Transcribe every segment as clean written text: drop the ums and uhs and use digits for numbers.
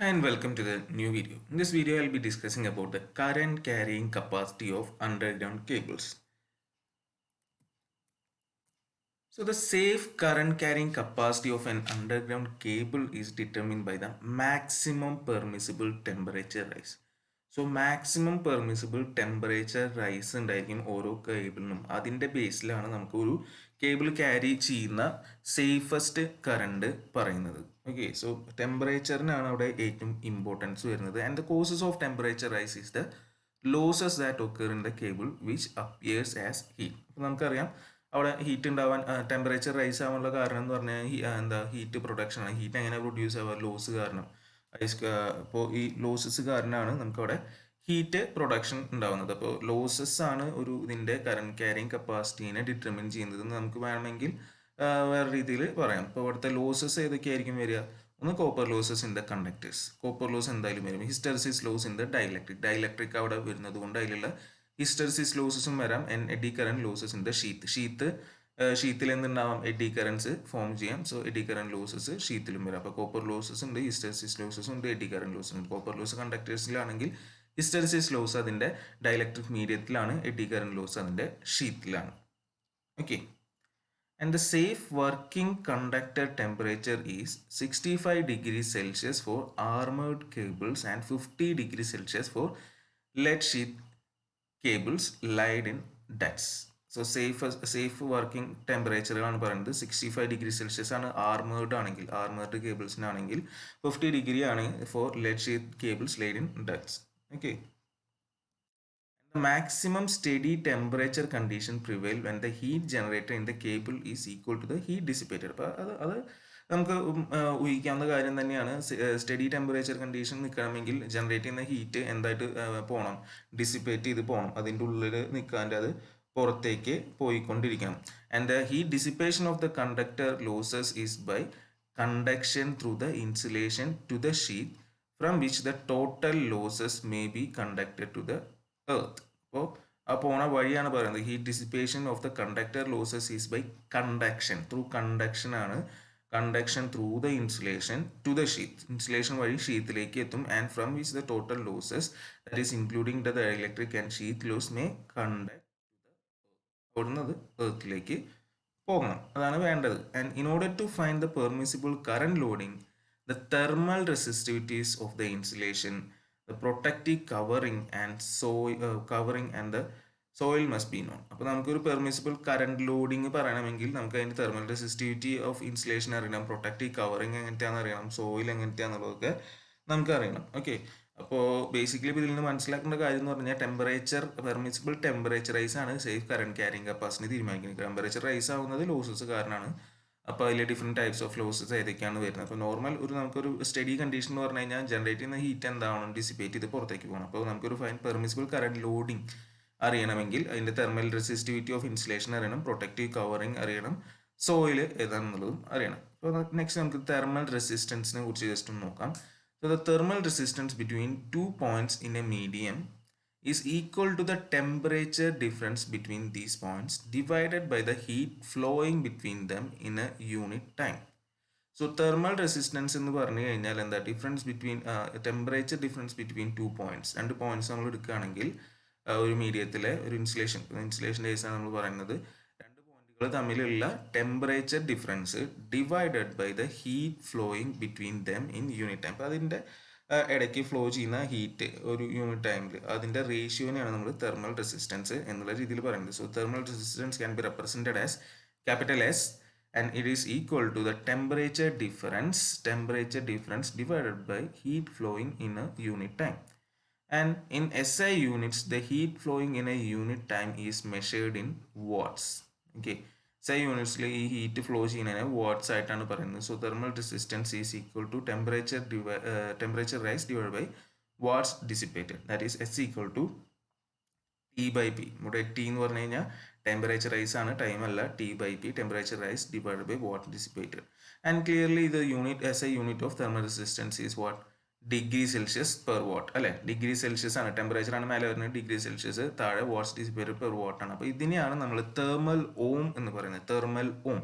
And welcome to the new video. In this video, I'll be discussing about the current carrying capacity of underground cables. So the safe current carrying capacity of an underground cable is determined by the maximum permissible temperature rise. So maximum permissible temperature rise ഉണ്ടായിരിക്കും ഓരോ കേബിളിനും. അതിൻ്റെ ബേസിലാണ് നമുക്ക് ഒരു cable carry ചെയ്യുന്ന safest current പറയുന്നത്. Okay, so ടെമ്പറേച്ചറിനാണ് അവിടെ ഏറ്റവും ഇമ്പോർട്ടൻസ് വരുന്നത്. And the causes of temperature rise is the losses that occur in the cable which appears as heat. അപ്പോൾ നമുക്കറിയാം അവിടെ ഹീറ്റ് ഉണ്ടാവാൻ ടെമ്പറേച്ചർ റൈസ് ആവാനുള്ള കാരണം എന്ന് പറഞ്ഞാൽ എന്താ ഹീറ്റ് പ്രൊഡക്ഷൻ ആണ്. ഹീറ്റ് എങ്ങനെ പ്രൊഡ്യൂസ് ആവുക? ലോസ് കാരണം. അപ്പോൾ ഈ ലോസസ് കാരണമാണ് നമുക്കവിടെ ഹീറ്റ് പ്രൊഡക്ഷൻ ഉണ്ടാവുന്നത്. അപ്പോൾ ലോസസ് ആണ് ഒരു ഇതിൻ്റെ കറണ്ട് ക്യാരിങ് കപ്പാസിറ്റീനെ ഡിറ്റർമിൻ ചെയ്യുന്നത് എന്ന് നമുക്ക് വേണമെങ്കിൽ വേറെ രീതിയിൽ പറയാം. അപ്പോൾ ഇവിടുത്തെ ലോസസ് ഏതൊക്കെയായിരിക്കും വരിക? ഒന്ന് copper losses in the conductors. Copper loss എന്തായാലും വരും. Hysteresis loss in the dielectric. Dielectric അവിടെ വരുന്നത് കൊണ്ട് അതിലുള്ള ഹിസ്റ്റെറിസിസ് ലോസസും വരാം. Eddy current losses in the ഷീത്തിൽ എന്തുണ്ടാവാം? എഡി കറൻസ് ഫോം ചെയ്യാം. സോ എഡി കറന്റ് ലോസസ് ഷീത്തിലും വരാം. അപ്പോൾ കോപ്പർ ലോസസ് ഉണ്ട്, ഹിസ്റ്റെറിസിസ് ലോസസ് ഉണ്ട്, എഡി കറന്റ് ലോസ് ഉണ്ട്. കോപ്പർ ലോസ് കണ്ടക്ടേഴ്സിലാണെങ്കിൽ ഹിസ്റ്റെറിസിസ് ലോസ് അതിൻ്റെ ഡൈലക്ട്രിക് മീഡിയത്തിലാണ്, എഡി കറന്റ് ലോസ് അതിൻ്റെ ഷീത്തിലാണ്. Okay, and the safe working conductor temperature is 65 degrees Celsius for armored cables and 50 degrees Celsius for lead sheath cables laid in ducts. So safe working temperature ആണ് പറയുന്നത് 65 degree Celsius ആണ് armoured കേബിൾസിനാണെങ്കിൽ 50 degree ആണ് for lead sheath cables laid in ducts. Okay. The maximum steady temperature condition prevail when the heat generated in the cable is equal to the heat dissipated. അപ്പോൾ അത് നമുക്ക് ഊഹിക്കാവുന്ന കാര്യം തന്നെയാണ്. Study temperature condition നിൽക്കണമെങ്കിൽ generate ചെയ്യുന്ന heat എന്തായിട്ട് പോകണം? Dissipate ചെയ്ത് പോകണം. അതിൻ്റെ ഉള്ളിൽ നിൽക്കാണ്ട് അത് പുറത്തേക്ക് പോയിക്കൊണ്ടിരിക്കണം. And the heat dissipation of the conductor losses is by conduction through the insulation to the sheet from which the total losses may be conducted to the earth. അപ്പോൾ ആ പോണ വഴിയാണ് പറയുന്നത്. Heat dissipation of the conductor losses is by conduction. Conduction through the insulation to the sheath. Insulation വഴി ഷീത്തിലേക്ക് എത്തും. And from which the total losses that is including the electric and sheath loss may conduct ഓടുന്നത് എർത്തിലേക്ക് പോകണം. അതാണ് വേണ്ടത്. And in order to find the permissible current loading, the thermal resistivities of the insulation, the protective covering and the soil must be known. അപ്പോൾ നമുക്കൊരു permissible current loading പറയണമെങ്കിൽ നമുക്ക് അതിൻ്റെ തെർമൽ റെസിസ്റ്റിവിറ്റി ഓഫ് ഇൻസുലേഷൻ അറിയണം, protective covering എങ്ങനത്തെയാണെന്ന് അറിയണം, soil എങ്ങനത്തെയാണെന്നുള്ളതൊക്കെ നമുക്കറിയണം. Okay, അപ്പോൾ basically ഇപ്പോൾ ഇതിൽ നിന്ന് മനസ്സിലാക്കേണ്ട കാര്യം എന്ന് പറഞ്ഞാൽ പെർമിസിബിൾ ടെമ്പറേച്ചർ റൈസ് ആണ് സേഫ് കറണ്ട് ക്യാരിങ് കപ്പാസിറ്റി തീരുമാനിക്കുന്നത്. ടെമ്പറേച്ചർ റൈസ് ആവുന്നത് ലോസസ് കാരണമാണ്. അപ്പോൾ അതിൽ ഡിഫറെൻറ്റ് ടൈപ്സ് ഓഫ് ലോസസ് ഏതൊക്കെയാണ് വരുന്നത്? അപ്പോൾ നോർമൽ നമുക്കൊരു സ്റ്റഡി കണ്ടീഷൻ എന്ന് പറഞ്ഞു കഴിഞ്ഞാൽ ജനറേറ്റ് ചെയ്യുന്ന ഹീറ്റ് എന്താവണം? ഡിസിപ്പേറ്റ് ചെയ്ത് പുറത്തേക്ക് പോകണം. അപ്പോൾ നമുക്കൊരു പെർമിസിബിൾ കറണ്ട് ലോഡിങ് അറിയണമെങ്കിൽ അതിൻ്റെ തെർമൽ റെസിസ്റ്റിവിറ്റി ഓഫ് ഇൻസുലേഷൻ അറിയണം, പ്രൊട്ടക്റ്റീവ് കവറിങ് അറിയണം, സോയിൽ ഏതാണെന്നുള്ളതും അറിയണം. അപ്പോൾ നെക്സ്റ്റ് നമുക്ക് തെർമൽ റെസിസ്റ്റൻസിനെ കുറിച്ച് ജസ്റ്റ് ഒന്ന് നോക്കാം. So the thermal resistance between 2 points in a medium is equal to the temperature difference between these points divided by the heat flowing between them in a unit time. So thermal resistance എന്ന് പറഞ്ഞു കഴിഞ്ഞാൽ എന്താ? Difference between temperature difference between 2 points. 2 points നമ്മൾ എടുക്കുകയാണെങ്കിൽ ഒരു മീഡിയത്തിലെ ഒരു insulation കേസാണ് നമ്മൾ പറയുന്നത്. 2 പോയിന്റുകൾ തമ്മിലുള്ള temperature difference divided by the heat flowing between them in unit time. അപ്പോൾ അതിൻ്റെ ഇടയ്ക്ക് ഫ്ലോ ചെയ്യുന്ന ഹീറ്റ് ഒരു യൂണിറ്റ് ടൈമിൽ അതിൻ്റെ റേഷ്യോനെയാണ് നമ്മൾ തെർമൽ റെസിസ്റ്റൻസ് എന്നുള്ള രീതിയിൽ പറയുന്നത്. So thermal resistance can be represented as capital S and it is equal to the temperature difference divided by heat flowing in a unit time. And in SI units, the heat flowing in a unit time is measured in watts. Okay, SI units ഈ heat flow ചെയ്യുന്നതിനെ watts ആയിട്ടാണ് പറയുന്നത്. So thermal resistance is equal to temperature rise divide by watts dissipated, that is S equal to T by P. ഇവിടെ T എന്ന് പറഞ്ഞു കഴിഞ്ഞാൽ temperature rise ആണ്, time അല്ല. T by P temperature rise divide by watt dissipated. And clearly the unit S I unit of thermal resistance is what? Degree Celsius per watt അല്ലേ? Degree Celsius ആണ്. Temperature ആണ് മേലെ വരുന്നത്, degree Celsius താഴെ watts dissipated per what ആണ്. അപ്പോൾ ഇതിനെയാണ് നമ്മൾ തെർമൽ ഓം എന്ന് പറയുന്നത്. തെർമൽ ഓം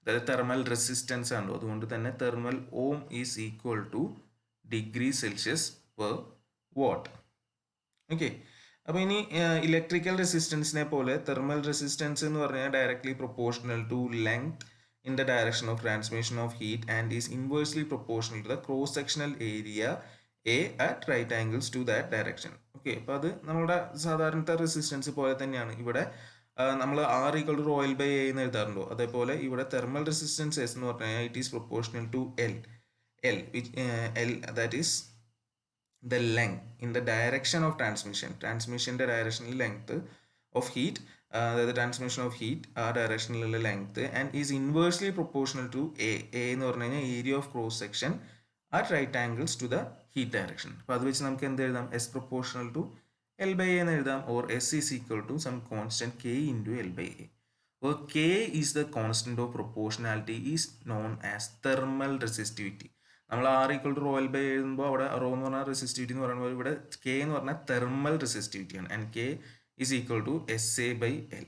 അതായത് തെർമൽ റെസിസ്റ്റൻസ് ആണല്ലോ. അതുകൊണ്ട് തന്നെ thermal ohm is equal to degree Celsius per watt. Okay, അപ്പോൾ ഇനി ഇലക്ട്രിക്കൽ റെസിസ്റ്റൻസിനെ പോലെ തെർമൽ റെസിസ്റ്റൻസ് എന്ന് പറഞ്ഞാൽ directly proportional to length in the direction of transmission of heat and is inversely proportional to the cross sectional area A at right angles to that direction. Okay, അപ്പോൾ അത് നമ്മുടെ സാധാരണത്തെ resistance പോലെ തന്നെയാണ്. ഇവിടെ നമ്മൾ R equal to rho l by A എന്ന് എഴുതാറുണ്ടോ, അതേപോലെ ഇവിടെ തെർമൽ റെസിസ്റ്റൻസ് എസ് എന്ന് പറഞ്ഞു കഴിഞ്ഞാൽ it is proportional to L which L that is the length in the direction of transmission the directional length of heat, the transmission of heat directional length, and is inversely proportional to A എന്ന് പറഞ്ഞു കഴിഞ്ഞാൽ area of cross section at right angles to the heat direction. അപ്പോൾ അത് വെച്ച് നമുക്ക് എന്ത് എഴുതാം, S proportional to L by A എന്ന് എഴുതാം, or S is equal to some constant K into L by A. Where K is the constant of proportionality is known as thermal resistivity. നമ്മൾ R equal to rho l by എഴുതുമ്പോൾ അവിടെ raw എന്ന് പറഞ്ഞാൽ resistivity എന്ന് പറയുമ്പോൾ ഇവിടെ K എന്ന് പറഞ്ഞാൽ തെർമൽ റെസിസ്റ്റിവിറ്റിയാണ്. And K is equal to SA by L,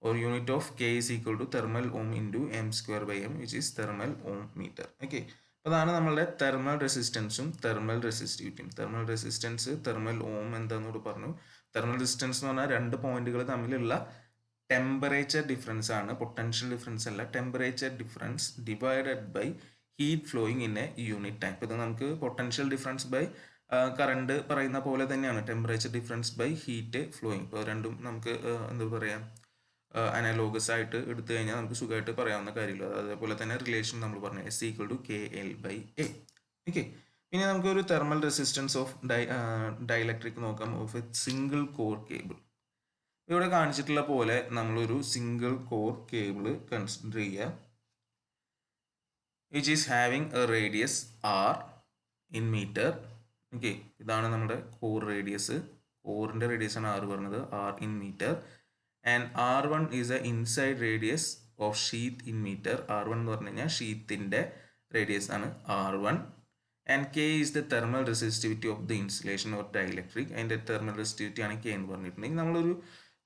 or unit of K is equal to thermal ohm into m square by m, which is thermal ohm meter. Okay, അപ്പോൾ അതാണ് നമ്മളുടെ thermal റെസിസ്റ്റൻസും thermal റെസിസ്റ്റിവിറ്റിയും. Thermal resistance, thermal ohm എന്താണെന്നോട് പറഞ്ഞു. Thermal resistance എന്ന് പറഞ്ഞാൽ രണ്ട് പോയിന്റുകൾ തമ്മിലുള്ള ടെമ്പറേച്ചർ ഡിഫറൻസ് ആണ്, പൊട്ടൻഷ്യൽ ഡിഫറൻസ് അല്ല. Temperature difference divided by heat flowing in a unit time. ഇത് നമുക്ക് പൊട്ടൻഷ്യൽ ഡിഫറൻസ് ബൈ കറണ്ട് പറയുന്ന പോലെ തന്നെയാണ് temperature difference by heat flowing. ഇപ്പോൾ രണ്ടും നമുക്ക് എന്താ പറയുക, അനലോഗസ് ആയിട്ട് എടുത്തു കഴിഞ്ഞാൽ നമുക്ക് സുഖമായിട്ട് പറയാവുന്ന കാര്യമില്ല. അതേപോലെ തന്നെ റിലേഷൻ നമ്മൾ പറഞ്ഞു S equal to K L by A. Okay, പിന്നെ നമുക്കൊരു തെർമൽ റെസിസ്റ്റൻസ് ഓഫ് ഡൈലക്ട്രിക് നോക്കാം of a single core cable. ഇവിടെ കാണിച്ചിട്ടുള്ള പോലെ നമ്മളൊരു സിംഗിൾ കോർ കേബിൾ കൺസിഡർ ചെയ്യുക, which is having a radius r in meter. Okay, ഇതാണ് നമ്മുടെ കോർ റേഡിയസ്. കോറിൻ്റെ റേഡിയസ് ആണ് ആർ പറഞ്ഞത്, r in meter. And r1 is a inside radius of sheath in meter. r1 എന്ന് പറഞ്ഞു കഴിഞ്ഞാൽ ഷീത്തിൻ്റെ radius ആണ് r1. And k is the thermal resistivity of the insulation or dielectric. അതിൻ്റെ thermal resistivity ആണ് k എന്ന് പറഞ്ഞിട്ടുണ്ടെങ്കിൽ നമ്മളൊരു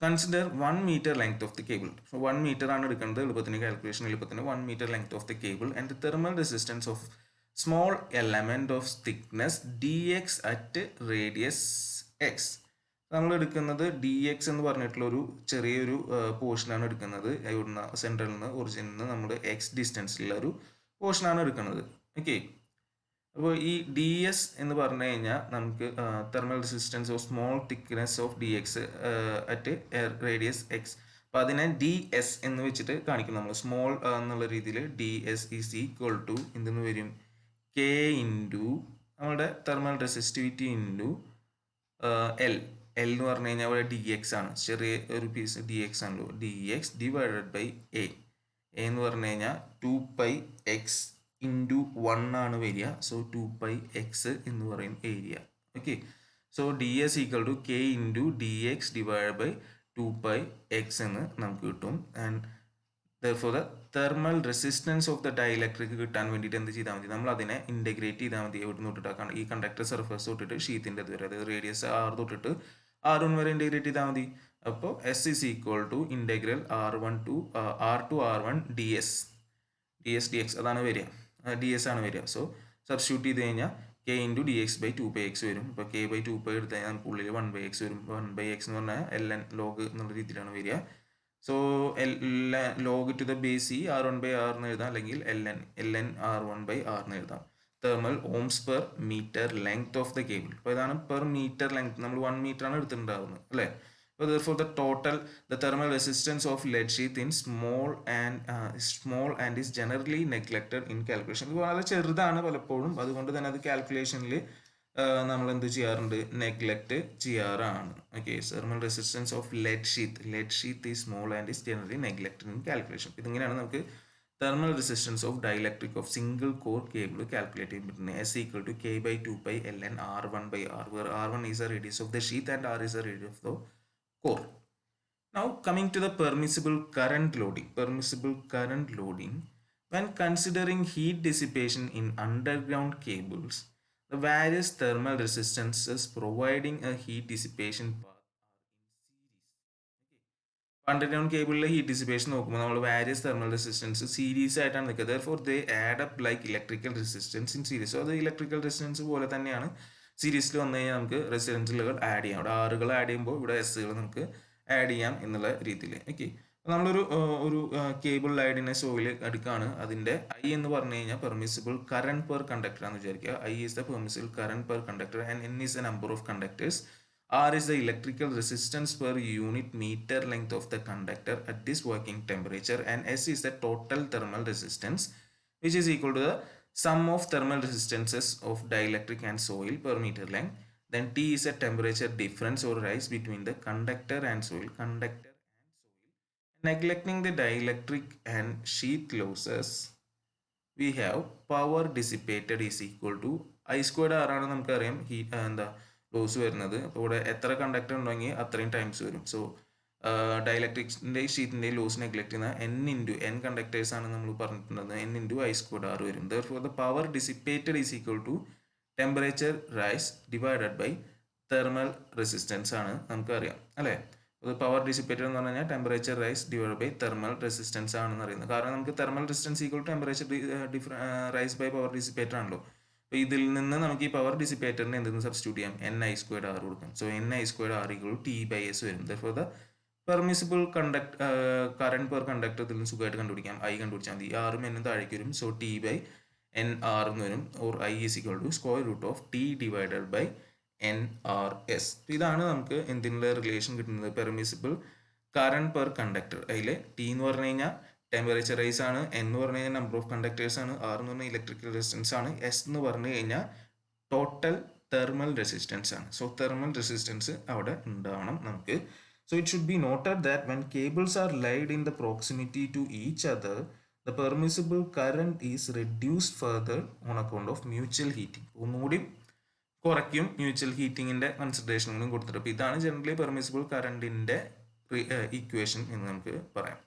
consider 1 meter length of the cable. So 1 meter ആണ് എടുക്കുന്നത് എളുപ്പത്തിന്, കാൽക്കുലേഷൻ എളുപ്പത്തിന്. 1 meter length of the cable and the thermal resistance of small element of thickness dx at radius x. നമ്മൾ എടുക്കുന്നത് ഡി എക്സ് എന്ന് പറഞ്ഞിട്ടുള്ള ഒരു ചെറിയൊരു പോർഷനാണ് എടുക്കുന്നത്. ഇവിടുന്ന് സെൻട്രൽ നിന്ന് ഒറിജിനിൽ നിന്ന് നമ്മൾ എക്സ് ഡിസ്റ്റൻസിലുള്ള ഒരു പോർഷനാണ് എടുക്കുന്നത്. ഓക്കെ, അപ്പോൾ ഈ ഡി എസ് എന്ന് പറഞ്ഞു കഴിഞ്ഞാൽ നമുക്ക് thermal resistance of small thickness of D X at radius X. അപ്പോൾ അതിനെ ഡി എസ് എന്ന് വെച്ചിട്ട് കാണിക്കും നമ്മൾ. സ്മോൾ എന്നുള്ള രീതിയിൽ d S is equal to എന്തെന്ന് വരും, കെ ഇൻറ്റു നമ്മുടെ thermal resistivity into L. L എന്ന് പറഞ്ഞു കഴിഞ്ഞാൽ അവിടെ ഡി എക്സ് ആണ്, ചെറിയ ഒരു പീസ് ഡി എക്സ് ആണല്ലോ. D x divided by A. A എന്ന് പറഞ്ഞു കഴിഞ്ഞാൽ 2π x ഇൻറ്റു 1 ആണ് വരിക. സോ 2π x എന്ന് പറയും area. Okay, so D S equal to K into D X divide by 2π x എന്ന് നമുക്ക് കിട്ടും. And therefore the thermal resistance of the dielectric കിട്ടാൻ വേണ്ടിയിട്ട് എന്ത് ചെയ്താൽ മതി, നമ്മൾ അതിനെ ഇൻറ്റഗ്രേറ്റ് ചെയ്താൽ മതി. എവിടെ നിന്ന് തൊട്ടിട്ട് ഈ കണ്ടക്ടർ സർഫസ് തൊട്ടിട്ട് ഷീത്തിൻ്റെ വരെ, അതായത് റേഡിയസ് ആർ തൊട്ടിട്ട് R1 വരെ ഇൻറ്റഗ്രേറ്റ് ചെയ്താൽ മതി. അപ്പോൾ S is equal to integral R1 to R1 d S d x അതാണ് വരിക, ഡി എസ് ആണ് വരിക. സോ സബ്സ്റ്റിറ്റ്യൂട്ട് ചെയ്ത് കഴിഞ്ഞാൽ k into D x by 2πx വരും. ഇപ്പോൾ കെ ബൈ 2π എടുത്ത് കഴിഞ്ഞാൽ നമുക്ക് ഉള്ളിൽ 1/x വരും. 1/x എന്ന് പറഞ്ഞാൽ ln ലോഗ് എന്നുള്ള രീതിയിലാണ് വരിക. So log to the base e R1/r എന്ന് എഴുതാം, അല്ലെങ്കിൽ ln R1/r എന്ന് എഴുതാം. Thermal ohms per metre length of the cable. അപ്പോൾ ഇതാണ് പെർ മീറ്റർ ലെങ്ത്, നമ്മൾ 1 meter ആണ് എടുത്തിട്ടുണ്ടാവുന്നത് അല്ലേ. അപ്പോൾ therefore the thermal resistance of lead sheath in small and is generally neglected in calculation. ഇത് വളരെ ചെറുതാണ് പലപ്പോഴും, അതുകൊണ്ട് തന്നെ അത് കാൽക്കുലേഷനിൽ നമ്മൾ എന്ത് ചെയ്യാറുണ്ട്, നെഗ്ലക്റ്റ് ചെയ്യാറാണ്. Okay, thermal resistance of lead sheath is small and is generally neglected in calculation. ഇതിങ്ങനെയാണ് നമുക്ക് thermal resistance of dielectric of single core cable calculate ചെയ്യാൻ പറ്റുന്നത്. S equal to K by 2π ln R1/r, where R1 is the radius of the sheath and R is the radius of the core. Now coming to the permissible current loading, when considering heat dissipation in underground cables, the various thermal resistances providing a heat dissipation path are in series. Okay. Underground കേബിളിലെ heat dissipation നോക്കുമ്പോൾ നമ്മൾ various thermal resistance series ആയിട്ടാണ് നിൽക്കുന്നത്. For they add up like electrical resistance in series. അത് electrical resistance പോലെ തന്നെയാണ് സീരീസിൽ വന്നു കഴിഞ്ഞാൽ നമുക്ക് റെസിസ്റ്റൻസുകൾ ആഡ് ചെയ്യാം. അവിടെ ആറുകൾ ആഡ് ചെയ്യുമ്പോൾ ഇവിടെ എസ്സുകൾ നമുക്ക് ആഡ് ചെയ്യാം എന്നുള്ള രീതിയിൽ. ഓക്കെ, നമ്മളൊരു കേബിൾ ലൈഡിനെ സോയിൽ എടുക്കുകയാണ്. അതിൻ്റെ ഐ എന്ന് പറഞ്ഞു കഴിഞ്ഞാൽ പെർമിസിബിൾ കറണ്ട് പെർ കണ്ടക്ടർ ആണെന്ന് വിചാരിക്കുക. I is the permissible current per conductor and N is the number of conductors. R is the electrical resistance per unit meter length of the conductor at this working temperature, and S is the total thermal resistance, which is equal to the sum of thermal resistances of dielectric and soil per meter length. Then T is a temperature difference or rise between the conductor and soil. Neglecting the dielectric and sheath losses, we have power dissipated is equal to I squared R ആണ് നമുക്കറിയാം എന്താ loss വരുന്നത്. അപ്പോൾ ഇവിടെ എത്ര conductor ഉണ്ടെങ്കിൽ അത്രയും times വരും. സോ ഡയലക്ട്രിക്സിൻ്റെ ഷീറ്റിൻ്റെ ലോസ് നെഗ്ലക്ട് ചെയ്യുന്ന n കണ്ടക്ടേഴ്സ് ആണ് നമ്മൾ പറഞ്ഞിട്ടുള്ളത്. n I squared R വരും. Therefore the power dissipated is equal to temperature rise divided by thermal resistance ആണ് നമുക്കറിയാം അല്ലേ. അത് പവർ ഡിസിപ്പേറ്റഡ് എന്ന് പറഞ്ഞു കഴിഞ്ഞാൽ temperature rise divide by thermal resistance ആണെന്ന് അറിയുന്നത്. കാരണം നമുക്ക് thermal resistance equal to temperature rise by power dissipater ആണല്ലോ. അപ്പോൾ ഇതിൽ നിന്ന് നമുക്ക് ഈ പവർ ഡിസിപ്പേറ്ററിന് എന്തെന്ന് സബ്സ്റ്റിറ്റ്യൂട്ട് ചെയ്യാം, NI squared R കൊടുക്കാം. So NI squared R equal to T/S വരും. Therefore the permissible current per conductor ഇതിൽ നിന്ന് സുഖമായിട്ട് കണ്ടുപിടിക്കാം. I കണ്ടുപിടിച്ചാൽ മതി. ആറും എന്നും താഴേക്ക് വരും. സോ T/NR എന്ന് വരും. Or I is equal to square root of T divided by NRS. ഇതാണ് നമുക്ക് എന്തിനുള്ള റിലേഷൻ കിട്ടുന്നത്, പെർമിസിബിൾ കറണ്ട് പെർ കണ്ടക്ടർ. അതിൽ T എന്ന് പറഞ്ഞു കഴിഞ്ഞാൽ ടെമ്പറേച്ചർ റൈസ് ആണ്, N എന്ന് പറഞ്ഞു കഴിഞ്ഞാൽ നമ്പർ ഓഫ് കണ്ടക്ടേഴ്സ് ആണ്, R എന്ന് പറഞ്ഞാൽ ഇലക്ട്രിക്കൽ റെസിസ്റ്റൻസ് ആണ്, S എന്ന് പറഞ്ഞു കഴിഞ്ഞാൽ ടോട്ടൽ തെർമൽ റെസിസ്റ്റൻസ് ആണ്. സോ തെർമൽ റെസിസ്റ്റൻസ് അവിടെ ഉണ്ടാവണം നമുക്ക്. So it should be noted that when cables are laid in the proximity to each other, the permissible current is reduced further on account of mutual heating. ഒന്നുകൂടി കുറയ്ക്കും mutual ഹീറ്റിങ്ങിൻ്റെ കൺസിഡറേഷനും കൊടുത്തിട്ട്. അപ്പോൾ ഇതാണ് generally permissible കറണ്ടിൻ്റെ equation എന്ന് നമുക്ക് പറയാം.